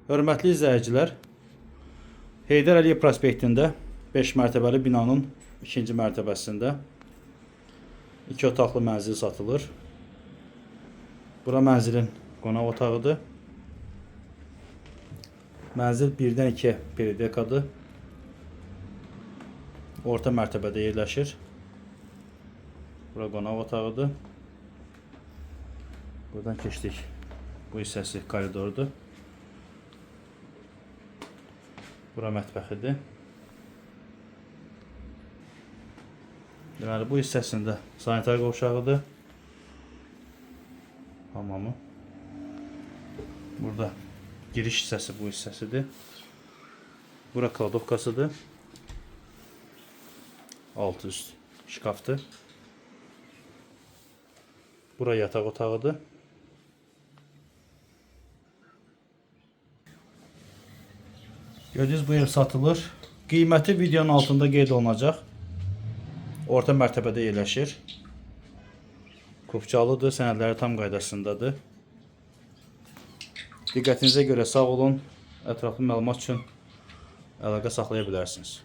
Hörmətli izləyicilər, Heydər Əliyev prospektində 5 mərtəbəli binanın 2-ci mərtəbəsində 2 otaqlı mənzil satılır. Bura mənzilin qonaq otağıdır. Mənzil 1-dən 2 periodikadır. Orta mərtəbədə yerləşir. Bura qonaq otağıdır. Buradan keçdik. Bu hissəsi koridordur. Bura mətbəxidir. Deməli, bu hissəsində sanitar qovşağıdır. Hamamı. Burada giriş hissəsi bu hissəsidir. Bura kladovkasıdır. Altı üst şkafdır. Bura yataq otağıdır. Gördüyünüz bu ev satılır. Qiyməti videonun altında qeyd olunacaq. Orta mərtəbədə yerləşir. Kupçalıdır, sənədləri tam qaydasındadır. Diqqətinizə görə sağ olun. Ətraflı məlumat üçün əlaqə saxlaya bilərsiniz.